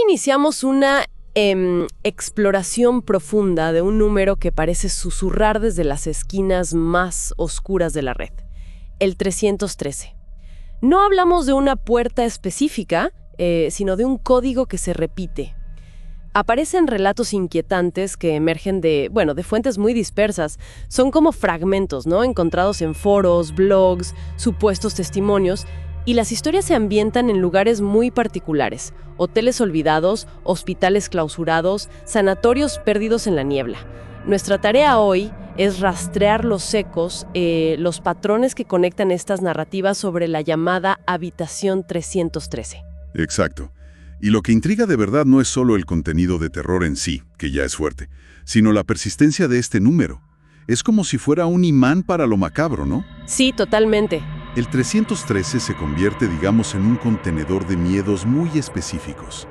iniciamos una exploración profunda de un número que parece susurrar desde las esquinas más oscuras de la red, el 313. No hablamos de una puerta específica, sino de un código que se repite. Aparecen relatos inquietantes que emergen de fuentes muy dispersas. Son como fragmentos, ¿no? Encontrados en foros, blogs, supuestos testimonios, y las historias se ambientan en lugares muy particulares: hoteles olvidados, hospitales clausurados, sanatorios perdidos en la niebla. Nuestra tarea hoy es rastrear los ecos, los patrones que conectan estas narrativas sobre la llamada Habitación 313. Exacto. Y lo que intriga de verdad no es solo el contenido de terror en sí, que ya es fuerte, sino la persistencia de este número. Es como si fuera un imán para lo macabro, ¿no? Sí, totalmente. El 313 se convierte, digamos, en un contenedor de miedos muy específicos.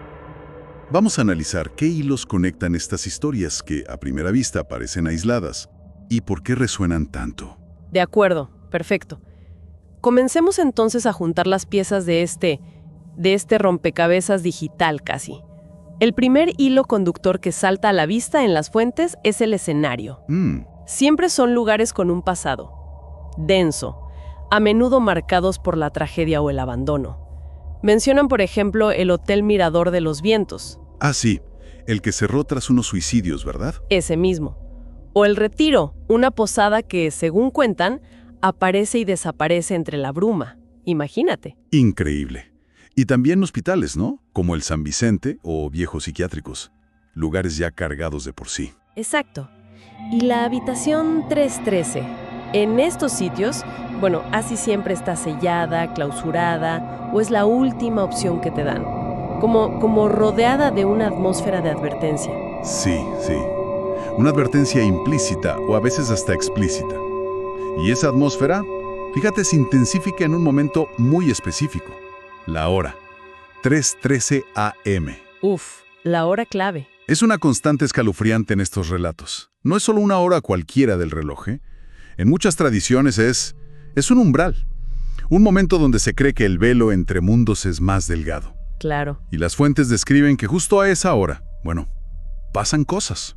Vamos a analizar qué hilos conectan estas historias que, a primera vista, parecen aisladas, y por qué resuenan tanto. De acuerdo, perfecto. Comencemos entonces a juntar las piezas de este rompecabezas digital casi. El primer hilo conductor que salta a la vista en las fuentes es el escenario. Siempre son lugares con un pasado denso, a menudo marcados por la tragedia o el abandono. Mencionan, por ejemplo, el Hotel Mirador de los Vientos. Ah, sí, el que cerró tras unos suicidios, ¿verdad? Ese mismo. O el Retiro, una posada que, según cuentan, aparece y desaparece entre la bruma. Imagínate. Increíble. Y también hospitales, ¿no? Como el San Vicente o viejos psiquiátricos. Lugares ya cargados de por sí. Exacto. Y la habitación 313. En estos sitios, casi siempre está sellada, clausurada, o es la última opción que te dan. Como rodeada de una atmósfera de advertencia. Sí. Una advertencia implícita o a veces hasta explícita. Y esa atmósfera, fíjate, se intensifica en un momento muy específico. La hora, 3:13 a.m. Uf, la hora clave. Es una constante escalofriante en estos relatos. No es solo una hora cualquiera del reloj, ¿eh? En muchas tradiciones es un umbral. Un momento donde se cree que el velo entre mundos es más delgado. Claro. Y las fuentes describen que justo a esa hora, pasan cosas.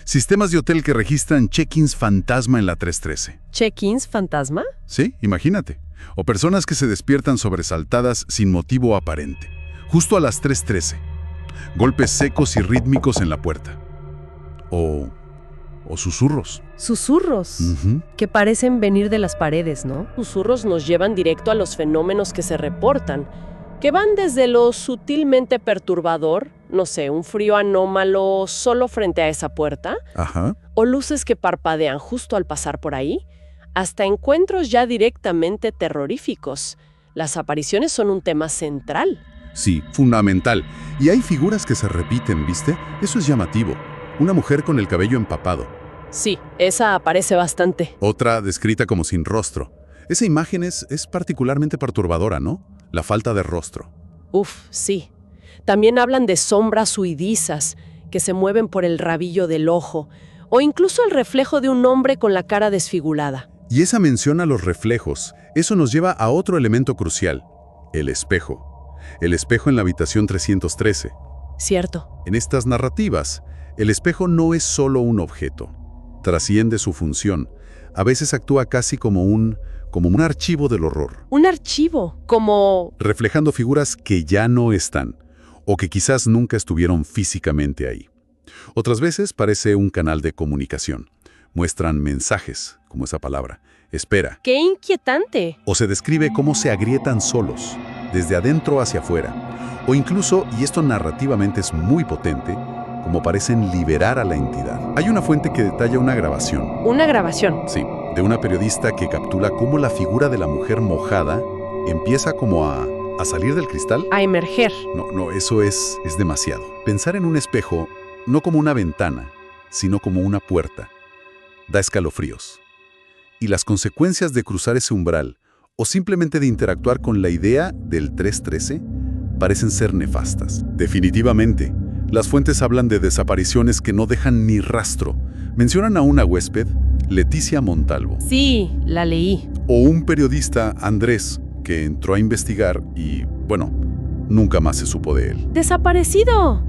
Sistemas de hotel que registran check-ins fantasma en la 313. ¿Check-ins fantasma? Sí, imagínate. O personas que se despiertan sobresaltadas sin motivo aparente, justo a las 3:13. Golpes secos y rítmicos en la puerta. O susurros. Susurros, que parecen venir de las paredes, ¿no? Susurros nos llevan directo a los fenómenos que se reportan, que van desde lo sutilmente perturbador, no sé, un frío anómalo solo frente a esa puerta, o luces que parpadean justo al pasar por ahí, hasta encuentros ya directamente terroríficos. Las apariciones son un tema central. Sí, fundamental. Y hay figuras que se repiten, ¿viste? Eso es llamativo. Una mujer con el cabello empapado. Sí, esa aparece bastante. Otra descrita como sin rostro. Esa imagen es particularmente perturbadora, ¿no? La falta de rostro. Uf, sí. También hablan de sombras huidizas que se mueven por el rabillo del ojo, o incluso el reflejo de un hombre con la cara desfigurada. Y esa mención a los reflejos, eso nos lleva a otro elemento crucial, el espejo. El espejo en la habitación 313. Cierto. En estas narrativas, el espejo no es solo un objeto. Trasciende su función. A veces actúa casi como un archivo del horror. Un archivo, como... reflejando figuras que ya no están, o que quizás nunca estuvieron físicamente ahí. Otras veces parece un canal de comunicación. Muestran mensajes, como esa palabra, espera. ¡Qué inquietante! O se describe cómo se agrietan solos, desde adentro hacia afuera. O incluso, y esto narrativamente es muy potente, como parecen liberar a la entidad. Hay una fuente que detalla una grabación. ¿Una grabación? Sí, de una periodista que captura cómo la figura de la mujer mojada empieza como a salir del cristal. A emerger. No, eso es demasiado. Pensar en un espejo no como una ventana, sino como una puerta, da escalofríos. Y las consecuencias de cruzar ese umbral, o simplemente de interactuar con la idea del 313, parecen ser nefastas. Definitivamente, las fuentes hablan de desapariciones que no dejan ni rastro. Mencionan a una huésped, Leticia Montalvo. Sí, la leí. O un periodista, Andrés, que entró a investigar y, nunca más se supo de él. ¡Desaparecido!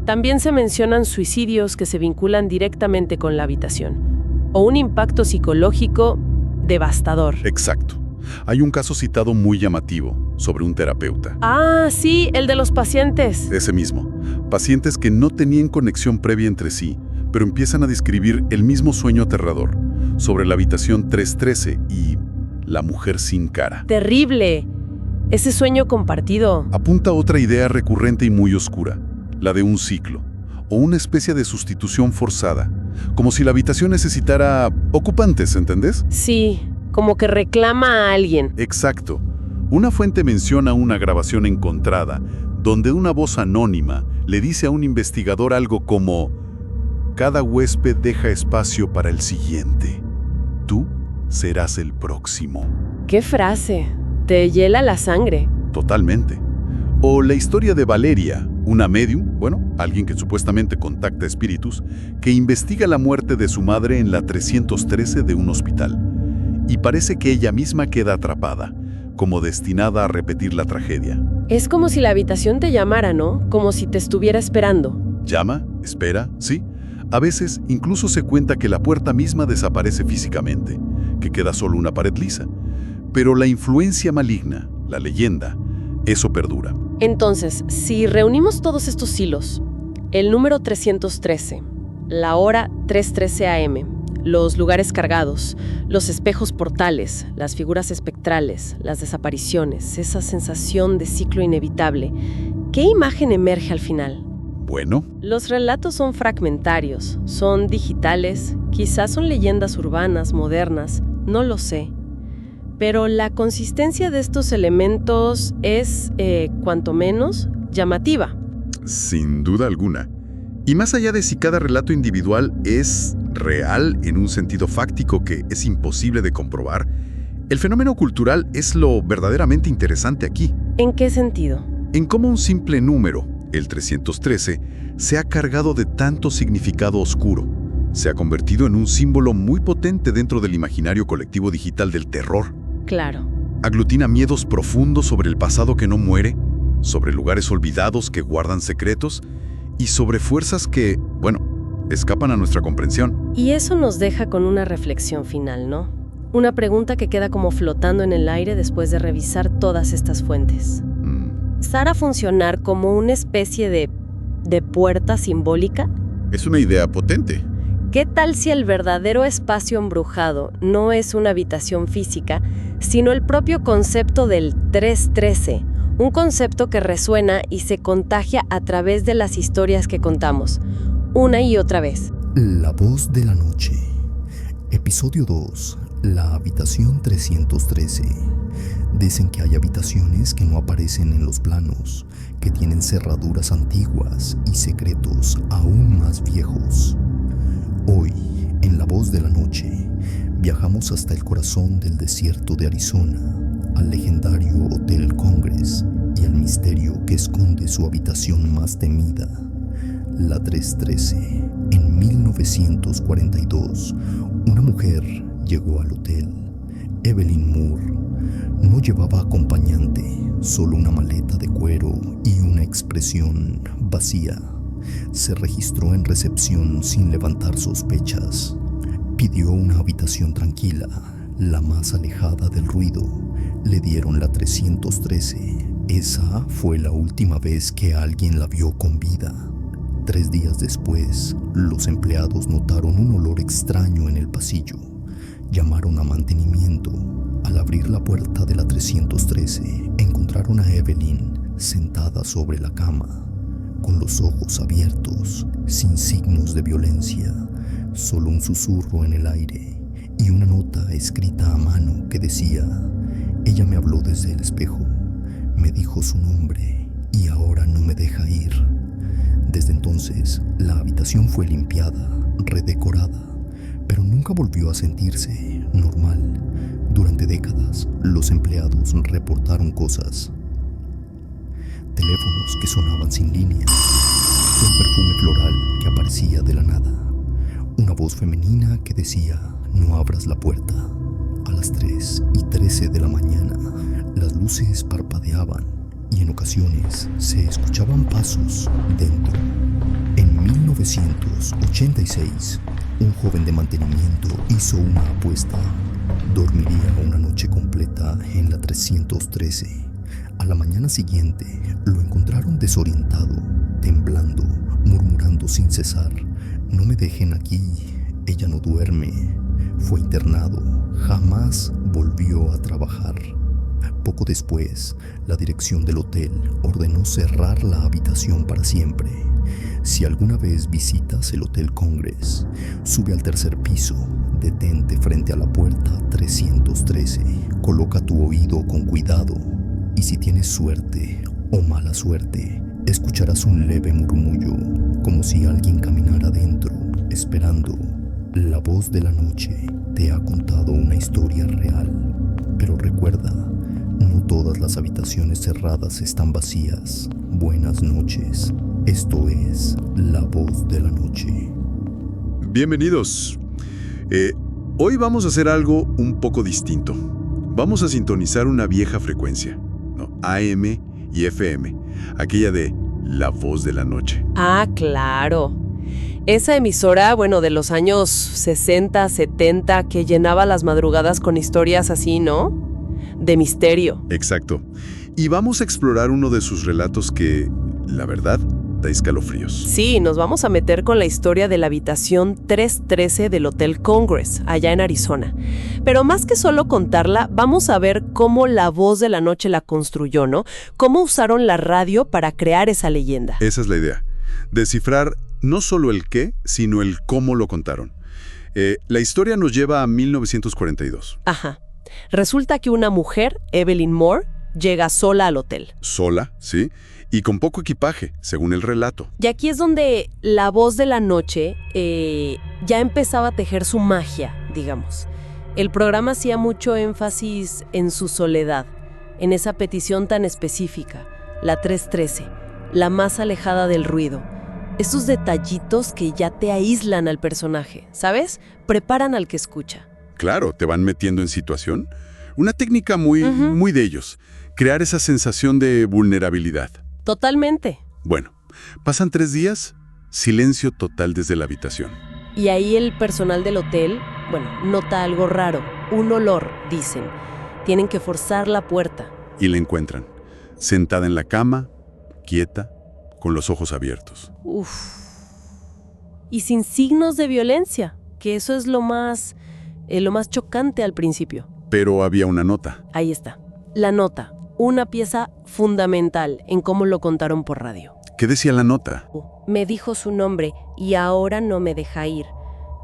También se mencionan suicidios que se vinculan directamente con la habitación, o un impacto psicológico devastador. Exacto. Hay un caso citado muy llamativo sobre un terapeuta. Ah, sí, el de los pacientes. Ese mismo. Pacientes que no tenían conexión previa entre sí, pero empiezan a describir el mismo sueño aterrador sobre la habitación 313 y la mujer sin cara. ¡Terrible! Ese sueño compartido. Apunta a otra idea recurrente y muy oscura, la de un ciclo, o una especie de sustitución forzada, como si la habitación necesitara ocupantes, ¿entendés? Sí, como que reclama a alguien. Exacto. Una fuente menciona una grabación encontrada, donde una voz anónima le dice a un investigador algo como: cada huésped deja espacio para el siguiente. Tú serás el próximo. ¡Qué frase! Te hiela la sangre. Totalmente. O la historia de Valeria, una medium, alguien que supuestamente contacta espíritus, que investiga la muerte de su madre en la 313 de un hospital. Y parece que ella misma queda atrapada, como destinada a repetir la tragedia. Es como si la habitación te llamara, ¿no? Como si te estuviera esperando. Llama, espera, sí. A veces incluso se cuenta que la puerta misma desaparece físicamente, que queda solo una pared lisa. Pero la influencia maligna, la leyenda, eso perdura. Entonces, si reunimos todos estos hilos, el número 313, la hora 3:13 AM, los lugares cargados, los espejos portales, las figuras espectrales, las desapariciones, esa sensación de ciclo inevitable, ¿qué imagen emerge al final? Bueno, Los relatos son fragmentarios, son digitales, quizás son leyendas urbanas, modernas, no lo sé. Pero la consistencia de estos elementos es, cuanto menos, llamativa. sin duda alguna. Y más allá de si cada relato individual es real en un sentido fáctico que es imposible de comprobar, el fenómeno cultural es lo verdaderamente interesante aquí. ¿En qué sentido? En cómo un simple número, el 313, se ha cargado de tanto significado oscuro. Se ha convertido en un símbolo muy potente dentro del imaginario colectivo digital del terror. Claro. Aglutina miedos profundos sobre el pasado que no muere, sobre lugares olvidados que guardan secretos y sobre fuerzas que, escapan a nuestra comprensión. Y eso nos deja con una reflexión final, ¿no? Una pregunta que queda como flotando en el aire después de revisar todas estas fuentes. ¿Sara funcionar como una especie de puerta simbólica? Es una idea potente. ¿Qué tal si el verdadero espacio embrujado no es una habitación física, sino el propio concepto del 313? Un concepto que resuena y se contagia a través de las historias que contamos, una y otra vez. La voz de la noche. Episodio 2. La habitación 313. Dicen que hay habitaciones que no aparecen en los planos, que tienen cerraduras antiguas y secretos aún más viejos. Hoy, en La voz de la noche, viajamos hasta el corazón del desierto de Arizona, al legendario Hotel Congress y al misterio que esconde su habitación más temida, la 313. En 1942, una mujer llegó al hotel. Evelyn Moore. No llevaba acompañante, solo una maleta de cuero y una expresión vacía. Se registró en recepción sin levantar sospechas. Pidió una habitación tranquila, la más alejada del ruido. Le dieron la 313. Esa fue la última vez que alguien la vio con vida. 3 días después, los empleados notaron un olor extraño en el pasillo. Llamaron a mantenimiento. Al abrir la puerta de la 313, encontraron a Evelyn sentada sobre la cama, con los ojos abiertos, sin signos de violencia, solo un susurro en el aire y una nota escrita a mano que decía: ella me habló desde el espejo, me dijo su nombre y ahora no me deja ir. Desde entonces, la habitación fue limpiada, redecorada, pero nunca volvió a sentirse normal. Durante décadas, los empleados reportaron cosas. Teléfonos que sonaban sin línea, un perfume floral que aparecía de la nada, una voz femenina que decía: no abras la puerta. A las 3:13 de la mañana, las luces parpadeaban y en ocasiones se escuchaban pasos dentro. En 1986, un joven de mantenimiento hizo una apuesta. Dormiría una noche completa en la 313. A la mañana siguiente lo encontraron desorientado, temblando, murmurando sin cesar: "No me dejen aquí, ella no duerme". Fue internado, jamás volvió a trabajar. Poco después, la dirección del hotel ordenó cerrar la habitación para siempre. Si alguna vez visitas el Hotel Congress, sube al tercer piso, detente frente a la puerta 313, coloca tu oído con cuidado y si tienes suerte o mala suerte, escucharás un leve murmullo, como si alguien caminara dentro, esperando. La voz de la noche te ha contado una historia real, pero recuerda, no todas las habitaciones cerradas están vacías. Buenas noches. Esto es La Voz de la Noche. Bienvenidos. Hoy vamos a hacer algo un poco distinto. Vamos a sintonizar una vieja frecuencia, ¿no? AM y FM, aquella de La Voz de la Noche. Ah, claro. Esa emisora, bueno, de los años 60, 70, que llenaba las madrugadas con historias así, ¿no? De misterio. Exacto. Y vamos a explorar uno de sus relatos que, la verdad, da escalofríos. Sí, nos vamos a meter con la historia de la habitación 313 del Hotel Congress, allá en Arizona. Pero más que solo contarla, vamos a ver cómo La Voz de la Noche la construyó, ¿no? Cómo usaron la radio para crear esa leyenda. Esa es la idea. Descifrar no solo el qué, sino el cómo lo contaron. La historia nos lleva a 1942. Ajá. Resulta que una mujer, Evelyn Moore, llega sola al hotel. Sola, sí, y con poco equipaje, según el relato. Y aquí es donde La Voz de la Noche ya empezaba a tejer su magia, digamos. El programa hacía mucho énfasis en su soledad, en esa petición tan específica, la 313, la más alejada del ruido. Esos detallitos que ya te aíslan al personaje, ¿sabes? Preparan al que escucha. Claro, te van metiendo en situación. Una técnica muy de ellos. Crear esa sensación de vulnerabilidad. Totalmente. Bueno, pasan 3 días, silencio total desde la habitación. Y ahí el personal del hotel, nota algo raro. Un olor, dicen. Tienen que forzar la puerta. Y la encuentran, sentada en la cama, quieta, con los ojos abiertos. Uf. Y sin signos de violencia, que eso es lo más chocante al principio. Pero había una nota. Ahí está. La nota, una pieza fundamental en cómo lo contaron por radio. ¿Qué decía la nota? Me dijo su nombre y ahora no me deja ir.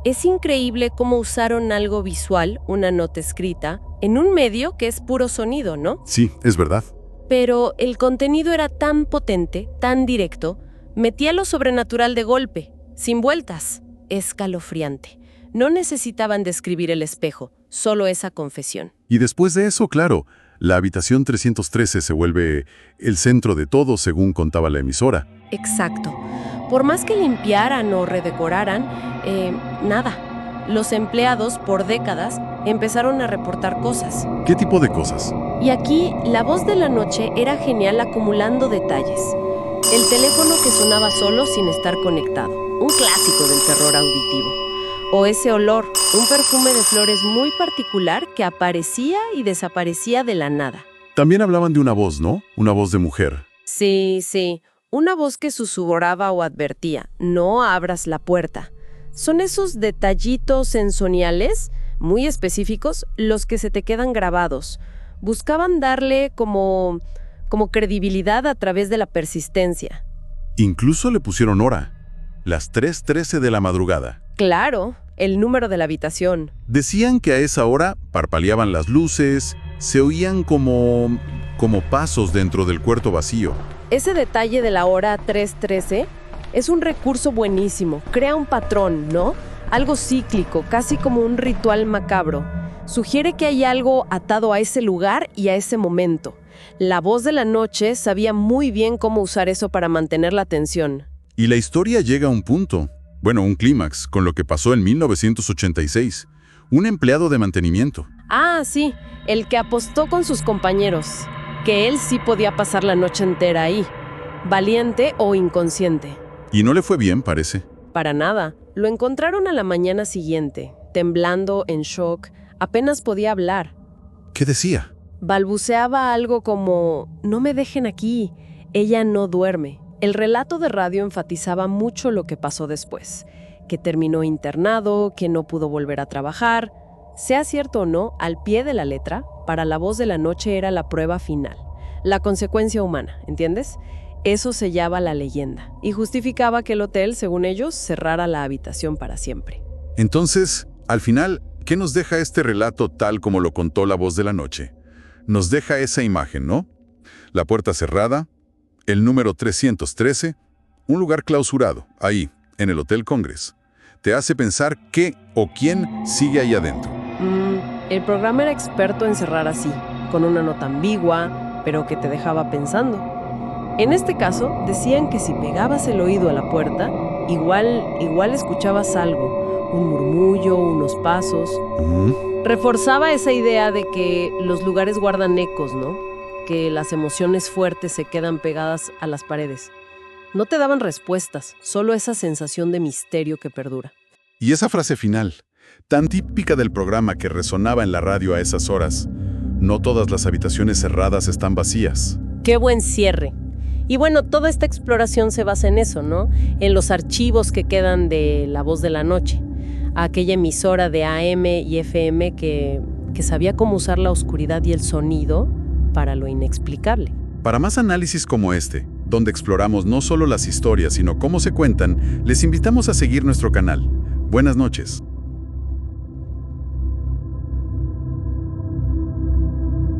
Es increíble cómo usaron algo visual, una nota escrita, en un medio que es puro sonido, ¿no? Sí, es verdad. Pero el contenido era tan potente, tan directo, metía lo sobrenatural de golpe, sin vueltas. Escalofriante. No necesitaban describir el espejo, solo esa confesión. Y después de eso, claro, la habitación 313 se vuelve el centro de todo, según contaba la emisora. Exacto. Por más que limpiaran o redecoraran, nada. Los empleados, por décadas, empezaron a reportar cosas. ¿Qué tipo de cosas? Y aquí, La Voz de la Noche era genial acumulando detalles. El teléfono que sonaba solo sin estar conectado. Un clásico del terror auditivo. O ese olor, un perfume de flores muy particular que aparecía y desaparecía de la nada. También hablaban de una voz, ¿no? Una voz de mujer. Sí. Una voz que susurraba o advertía, no abras la puerta. Son esos detallitos sensoriales, muy específicos, los que se te quedan grabados. Buscaban darle como credibilidad a través de la persistencia. Incluso le pusieron hora. Las 3:13 de la madrugada. Claro, el número de la habitación. Decían que a esa hora parpadeaban las luces, se oían como pasos dentro del cuarto vacío. Ese detalle de la hora 3:13 es un recurso buenísimo. Crea un patrón, ¿no? Algo cíclico, casi como un ritual macabro. Sugiere que hay algo atado a ese lugar y a ese momento. La Voz de la Noche sabía muy bien cómo usar eso para mantener la atención. Y la historia llega a un punto, un clímax, con lo que pasó en 1986. Un empleado de mantenimiento. Ah, sí, el que apostó con sus compañeros. que él sí podía pasar la noche entera ahí, valiente o inconsciente. Y no le fue bien, parece. Para nada. Lo encontraron a la mañana siguiente, temblando, en shock, apenas podía hablar. ¿Qué decía? Balbuceaba algo como, no me dejen aquí, ella no duerme. El relato de radio enfatizaba mucho lo que pasó después, que terminó internado, que no pudo volver a trabajar. Sea cierto o no, al pie de la letra, para La Voz de la Noche era la prueba final, la consecuencia humana, ¿entiendes? Eso sellaba la leyenda y justificaba que el hotel, según ellos, cerrara la habitación para siempre. Entonces, al final, ¿qué nos deja este relato tal como lo contó La Voz de la Noche? Nos deja esa imagen, ¿no? La puerta cerrada, el número 313, un lugar clausurado, ahí, en el Hotel Congress. Te hace pensar qué o quién sigue ahí adentro. El programa era experto en cerrar así, con una nota ambigua, pero que te dejaba pensando. En este caso, decían que si pegabas el oído a la puerta, igual escuchabas algo, un murmullo, unos pasos. Reforzaba esa idea de que los lugares guardan ecos, ¿no? Que las emociones fuertes se quedan pegadas a las paredes. No te daban respuestas, solo esa sensación de misterio que perdura. Y esa frase final, tan típica del programa que resonaba en la radio a esas horas, no todas las habitaciones cerradas están vacías. ¡Qué buen cierre! Y bueno, toda esta exploración se basa en eso, ¿no? En los archivos que quedan de La Voz de la Noche, aquella emisora de AM y FM que sabía cómo usar la oscuridad y el sonido para lo inexplicable. Para más análisis como este, donde exploramos no solo las historias, sino cómo se cuentan, les invitamos a seguir nuestro canal. Buenas noches.